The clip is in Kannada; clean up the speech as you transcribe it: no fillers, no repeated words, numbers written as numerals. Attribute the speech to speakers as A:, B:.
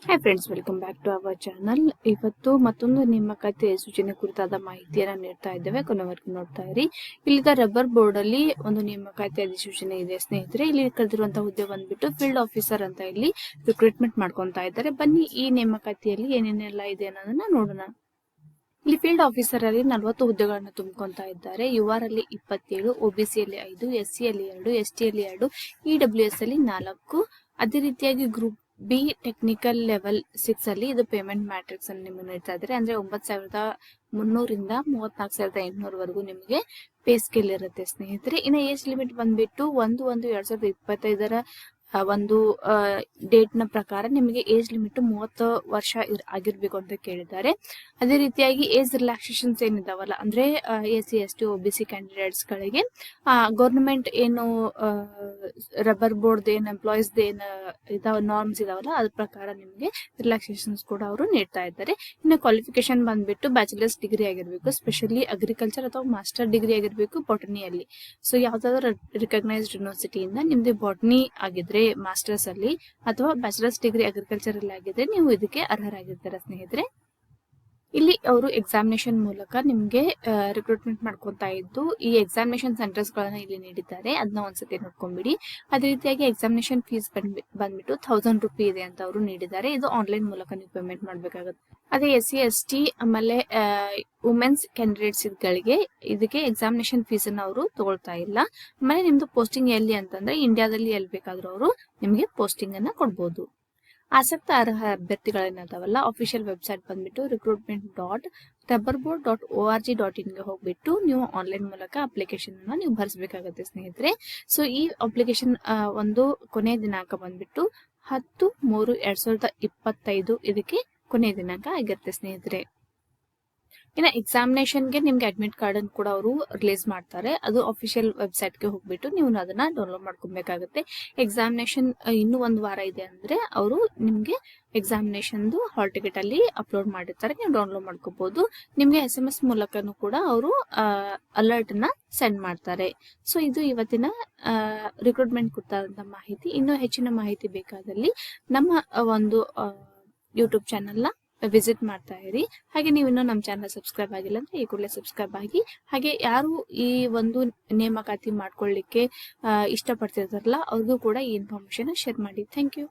A: Hi friends, welcome back to our channel. ಇವತ್ತು ಮತ್ತೊಂದು ನೇಮಕಾತಿ ಸೂಚನೆ ಕುರಿತಾದ ಮಾಹಿತಿಯನ್ನ ನೀಡ್ತಾ ಇದ್ದೇವೆ. ಕೊನೆವರೆಗೂ ನೋಡ್ತಾ ಇರಿ. ಇಲ್ಲಿದ ರಬ್ಬರ್ ಬೋರ್ಡ್ ಅಲ್ಲಿ ಒಂದು ನೇಮಕಾತಿ ಅಧಿಸೂಚನೆ ಇದೆ ಸ್ನೇಹಿತರೆ. ಇಲ್ಲಿ ಕರೆದಿರುವಂತಹ ಹುದ್ದೆ ಬಂದ್ಬಿಟ್ಟು ಫೀಲ್ಡ್ ಆಫೀಸರ್ ಅಂತ ಇಲ್ಲಿ ರಿಕ್ರೂಟ್ಮೆಂಟ್ ಮಾಡ್ಕೊಂತಾ ಇದ್ದಾರೆ. ಬನ್ನಿ ಈ ನೇಮಕಾತಿಯಲ್ಲಿ ಏನೇನೆಲ್ಲ ಇದೆ ಅನ್ನೋದನ್ನ ನೋಡೋಣ. ಇಲ್ಲಿ ಫೀಲ್ಡ್ ಆಫೀಸರ್ ಅಲ್ಲಿ 40 ಹುದ್ದೆಗಳನ್ನು ತುಂಬಿಕೊಂತಾ ಇದ್ದಾರೆ. ಯುಆರ್ ಅಲ್ಲಿ 27, ಒಬಿಸಿ ಅಲ್ಲಿ 5, ಎಸ್ಸಿ ಅಲ್ಲಿ 2, ಎಸ್ಟಿ ಅಲ್ಲಿ 2, ಇಡಬ್ಲ್ಯೂಎಸ್ ಅಲ್ಲಿ 4. ಅದೇ ರೀತಿಯಾಗಿ ಗ್ರೂಪ್ ಬಿ ಟೆಕ್ನಿಕಲ್ ಲೆವೆಲ್ 6 ಅಲ್ಲಿ ಇದು ಪೇಮೆಂಟ್ ಮ್ಯಾಟ್ರಿಕ್ಸ್ ಅನ್ನು ನಿಮಗೆ ನೀಡ್ತಾ ಇದ್ದಾರೆ. ಅಂದ್ರೆ 9,300 ಇಂದ 34,800 ವರೆಗೂ ನಿಮಗೆ ಪೇ ಸ್ಕೇಲ್ ಇರುತ್ತೆ ಸ್ನೇಹಿತರೆ. ಇನ್ನು ಏಜ್ ಲಿಮಿಟ್ ಬಂದ್ಬಿಟ್ಟು 1/1/2025 ಒಂದು ಡೇಟ್ ನ ಪ್ರಕಾರ ನಿಮಗೆ ಏಜ್ ಲಿಮಿಟ್ 30 ವರ್ಷ ಆಗಿರ್ಬೇಕು ಅಂತ ಕೇಳಿದ್ದಾರೆ. ಅದೇ ರೀತಿಯಾಗಿ ಏಜ್ ರಿಲ್ಯಾಕ್ಸೇಷನ್ಸ್ ಏನಿದಾವಲ್ಲ, ಅಂದ್ರೆ ಎಸ್ಸಿ ಎಸ್ಟಿ ಒಬಿಸಿ ಕ್ಯಾಂಡಿಡೇಟ್ಸ್ ಗಳಿಗೆ ಗೌರ್ಮೆಂಟ್ ಏನು ರಬ್ಬರ್ ಬೋರ್ಡ್ ಏನ್ ಎಂಪ್ಲಾಯೀಸ್ ಏನ್ ಇದಾವ ನಾರ್ಮ್ಸ್ ಇದಾವಲ್ಲ ಅದ್ರ ಪ್ರಕಾರ ನಿಮಗೆ ರಿಲ್ಯಾಕ್ಸೇಷನ್ಸ್ ಕೂಡ ಅವರು ನೀಡ್ತಾ ಇದ್ದಾರೆ. ಇನ್ನು ಕ್ವಾಲಿಫಿಕೇಶನ್ ಬಂದ್ಬಿಟ್ಟು ಬ್ಯಾಚುಲರ್ಸ್ ಡಿಗ್ರಿ ಆಗಿರ್ಬೇಕು, ಸ್ಪೆಷಲಿ ಅಗ್ರಿಕಲ್ಚರ್ ಅಥವಾ ಮಾಸ್ಟರ್ ಡಿಗ್ರಿ ಆಗಿರ್ಬೇಕು ಬಾಟನಿಯಲ್ಲಿ. ಸೊ ಯಾವ್ದಾದ್ರು ರಿಕಗ್ನೈಸ್ಡ್ ಯೂನಿವರ್ಸಿಟಿಯಿಂದ ನಿಮ್ದು ಬಾಟನಿ ಆಗಿದ್ರೆ ಮಾಸ್ಟರ್ಸ್ ಅಲ್ಲಿ ಅಥವಾ ಬ್ಯಾಚುಲರ್ಸ್ ಡಿಗ್ರಿ ಅಗ್ರಿಕಲ್ಚರ್ ಅಲ್ಲಿ ಆಗಿದ್ರೆ ನೀವು ಇದಕ್ಕೆ ಅರ್ಹರಾಗಿರ್ತಾರೆ ಸ್ನೇಹಿತರೆ. ಇಲ್ಲಿ ಅವರು ಎಕ್ಸಾಮಿನೇಷನ್ ಮೂಲಕ ನಿಮ್ಗೆ ರಿಕ್ರೂಟ್ಮೆಂಟ್ ಮಾಡ್ಕೊಂತಾ ಇದ್ದು ಈ ಎಕ್ಸಾಮಿನೇಷನ್ ಸೆಂಟರ್ಸ್ ಗಳನ್ನ ಇಲ್ಲಿ ನೀಡಿದ್ದಾರೆ. ಅದನ್ನ ಒಂದ್ಸತಿ ನೋಡ್ಕೊಂಡ್ಬಿಡಿ. ಅದೇ ರೀತಿಯಾಗಿ ಎಕ್ಸಾಮಿನೇಷನ್ ಫೀಸ್ ಬಂದ್ಬಿಟ್ಟು 1000 ರೂಪಾಯಿ ಇದೆ ಅಂತ ಅವರು ನೀಡಿದ್ದಾರೆ. ಇದು ಆನ್ಲೈನ್ ಮೂಲಕ ನೀವು ಪೇಮೆಂಟ್ ಮಾಡ್ಬೇಕಾಗುತ್ತೆ. ಅದೇ ಎಸ್ಸಿ ಎಸ್ಟಿ ಆಮೇಲೆ ವುಮೆನ್ಸ್ ಕ್ಯಾಂಡಿಡೇಟ್ಸ್ ಗಳಿಗೆ ಇದಕ್ಕೆ ಎಕ್ಸಾಮಿನೇಷನ್ ಫೀಸ್ ಅನ್ನ ಅವರು ತಗೊಳ್ತಾ ಇಲ್ಲ. ಆಮೇಲೆ ನಿಮ್ದು ಪೋಸ್ಟಿಂಗ್ ಎಲ್ಲಿ ಅಂತಂದ್ರೆ ಇಂಡಿಯಾದಲ್ಲಿ ಎಲ್ಲಿ ಬೇಕಾದ್ರೂ ಅವರು ನಿಮ್ಗೆ ಪೋಸ್ಟಿಂಗ್ ಅನ್ನ ಕೊಡ್ಬೋದು. ಆಸಕ್ತ ಅರ್ಹ ಅಭ್ಯರ್ಥಿಗಳೇನಾದವಲ್ಲ ಅಫಿಷಿಯಲ್ ವೆಬ್ಸೈಟ್ ಬಂದ್ಬಿಟ್ಟು recruitment.rubberboard.org.in ಗೆ ಹೋಗ್ಬಿಟ್ಟು ನೀವು ಆನ್ಲೈನ್ ಮೂಲಕ ಅಪ್ಲಿಕೇಶನ್ ಅನ್ನ ನೀವು ಭರಿಸಬೇಕಾಗುತ್ತೆ ಸ್ನೇಹಿತರೆ. ಸೊ ಈ ಅಪ್ಲಿಕೇಶನ್ ಒಂದು ಕೊನೆಯ ದಿನಾಂಕ ಬಂದ್ಬಿಟ್ಟು 10/3/2025 ಇದಕ್ಕೆ ಕೊನೆಯ ದಿನಾಂಕ ಆಗಿರುತ್ತೆ ಸ್ನೇಹಿತರೆ. ಇನ್ನು ಎಕ್ಸಾಮಿನೇಷನ್ ಗೆ ನಿಮ್ಗೆ ಅಡ್ಮಿಟ್ ಕಾರ್ಡ್ ಅನ್ನು ಕೂಡ ಅವರು ರಿಲೀಸ್ ಮಾಡ್ತಾರೆ. ಅದು ಅಫಿಷಿಯಲ್ ವೆಬ್ಸೈಟ್ ಗೆ ಹೋಗ್ಬಿಟ್ಟು ನೀವು ಅದನ್ನ ಡೌನ್ಲೋಡ್ ಮಾಡ್ಕೊಬೇಕಾಗುತ್ತೆ. ಎಕ್ಸಾಮಿನೇಷನ್ ಇನ್ನು ಒಂದು ವಾರ ಇದೆ ಅಂದ್ರೆ ಅವರು ನಿಮ್ಗೆ ಎಕ್ಸಾಮಿನೇಷನ್ ಹಾಲ್ ಟಿಕೆಟ್ ಅಲ್ಲಿ ಅಪ್ಲೋಡ್ ಮಾಡಿರ್ತಾರೆ, ನೀವು ಡೌನ್ಲೋಡ್ ಮಾಡ್ಕೋಬಹುದು. ನಿಮ್ಗೆ SMS ಮೂಲಕನೂ ಕೂಡ ಅವರು ಅಲರ್ಟ್ ನ ಸೆಂಡ್ ಮಾಡ್ತಾರೆ. ಸೊ ಇದು ಇವತ್ತಿನ ರಿಕ್ರೂಟ್ಮೆಂಟ್ ಕುರಿತಾದಂತ ಮಾಹಿತಿ. ಇನ್ನೂ ಹೆಚ್ಚಿನ ಮಾಹಿತಿ ಬೇಕಾದಲ್ಲಿ ನಮ್ಮ ಒಂದು ಯೂಟ್ಯೂಬ್ ಚಾನೆಲ್ ನ ವಿಸಿಟ್ ಮಾಡ್ತಾ ಇರಿ. ಹಾಗೆ ನೀವು ಇನ್ನೂ ನಮ್ಮ ಚಾನಲ್ ಸಬ್ಸ್ಕ್ರೈಬ್ ಆಗಿಲ್ಲ ಅಂದ್ರೆ ಈ ಕೂಡಲೇ ಸಬ್ಸ್ಕ್ರೈಬ್ ಆಗಿ. ಹಾಗೆ ಯಾರು ಈ ಒಂದು ನೇಮಕಾತಿ ಮಾಡ್ಕೊಳ್ಳಿಕ್ಕೆ ಇಷ್ಟಪಡ್ತಿರ್ತಾರಲ್ಲ ಅವ್ರಿಗೂ ಕೂಡ ಈ ಇನ್ಫಾರ್ಮೇಶನ್ ಶೇರ್ ಮಾಡಿ. Thank you.